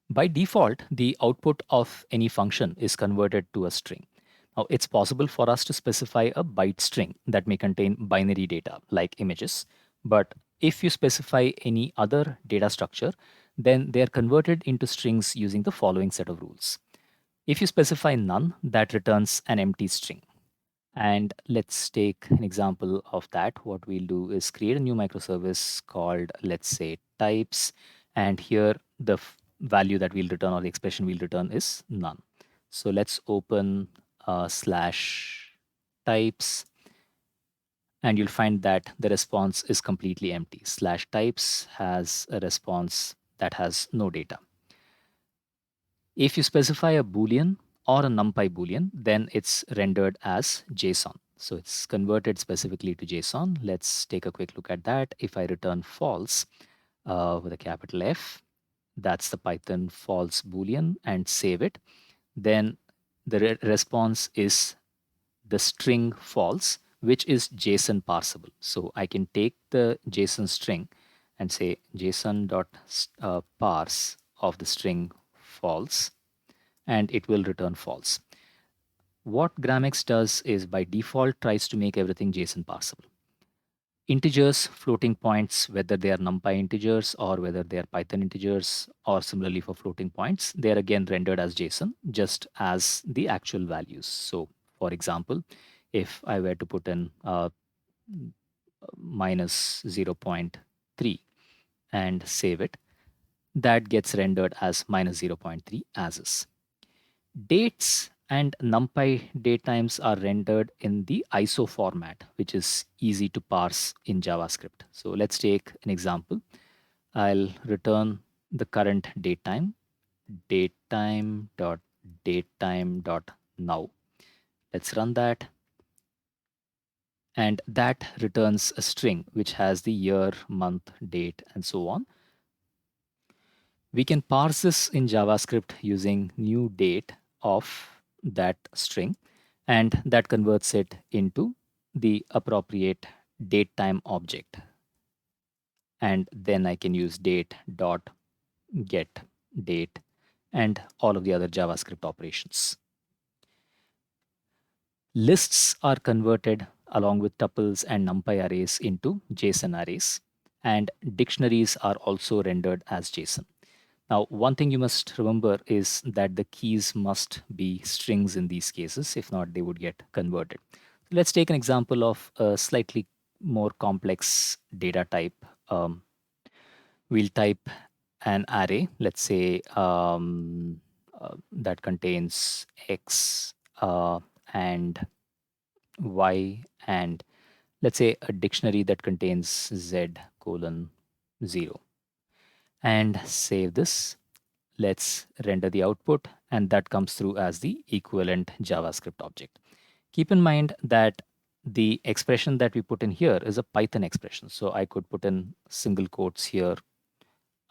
By default, the output of any function is converted to a string. Now, it's possible for us to specify a byte string that may contain binary data like images. But if you specify any other data structure, then they are converted into strings using the following set of rules. If you specify none, that returns an empty string. And let's take an example of that. What we'll do is create a new microservice called, let's say, types. And here the value that we'll return or the expression we'll return is none. So let's open slash types, and you'll find that the response is completely empty. Slash types has a response that has no data. If you specify a Boolean or a NumPy Boolean, then it's rendered as JSON. So it's converted specifically to JSON. Let's take a quick look at that. If I return false with a capital F, that's the Python false Boolean, and save it, then the response is the string false, which is JSON parsable. So I can take the JSON string and say JSON dot parse of the string false, and it will return false. What Gramex does is by default tries to make everything JSON parsable. Integers, floating points, whether they are NumPy integers or whether they are Python integers, or similarly for floating points, they are again rendered as JSON, just as the actual values. So for example, if I were to put in minus 0.3 and save it, that gets rendered as minus 0.3 as is. Dates and NumPy datetimes are rendered in the ISO format, which is easy to parse in JavaScript. So let's take an example. I'll return the current datetime, datetime.datetime.now. Let's run that. And that returns a string which has the year, month, date, and so on. We can parse this in JavaScript using new date of that string, and that converts it into the appropriate datetime object. And then I can use date dot get date and all of the other JavaScript operations. Lists are converted along with tuples and NumPy arrays into JSON arrays, and dictionaries are also rendered as JSON. Now, one thing you must remember is that the keys must be strings in these cases. If not, they would get converted. Let's take an example of a slightly more complex data type. We'll type an array, let's say that contains X and Y, and let's say a dictionary that contains Z colon 0. And save this. Let's render the output, and that comes through as the equivalent JavaScript object. Keep in mind that the expression that we put in here is a Python expression. So I could put in single quotes here.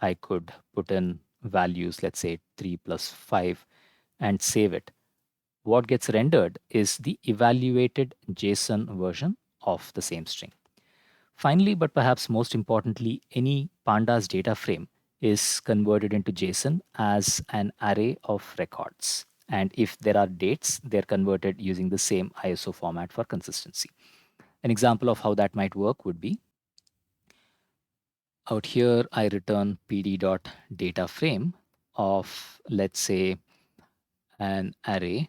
I could put in values, let's say 3 plus 5, and save it. What gets rendered is the evaluated JSON version of the same string. Finally, but perhaps most importantly, any pandas data frame is converted into JSON as an array of records. And if there are dates, they're converted using the same ISO format for consistency. An example of how that might work would be out here, I return pd.dataframe of, let's say, an array.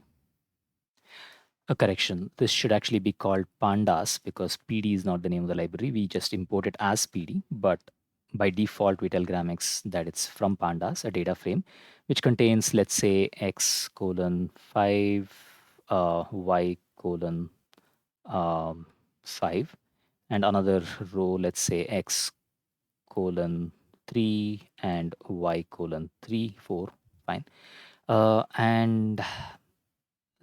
A correction, this should actually be called pandas because PD is not the name of the library. We just import it as PD, but by default, we tell Gramex that it's from pandas, a data frame, which contains, let's say, x colon 5, y colon 5, and another row, let's say, x colon 3 and y colon 3, 4, fine. And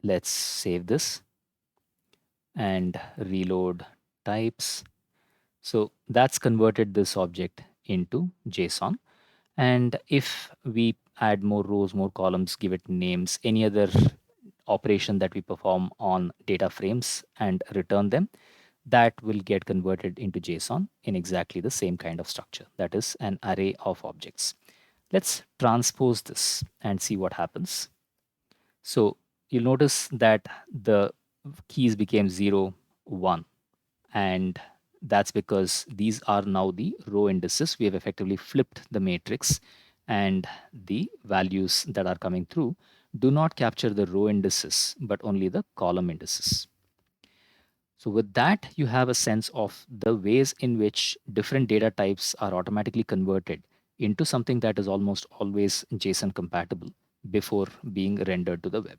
let's save this and reload types. So that's converted this object into JSON. And if we add more rows, more columns, give it names, any other operation that we perform on data frames and return them, that will get converted into JSON in exactly the same kind of structure. That is an array of objects. Let's transpose this and see what happens. So you'll notice that the keys became 0, 1, and that's because these are now the row indices. We have effectively flipped the matrix, and the values that are coming through do not capture the row indices, but only the column indices. So with that, you have a sense of the ways in which different data types are automatically converted into something that is almost always JSON compatible before being rendered to the web.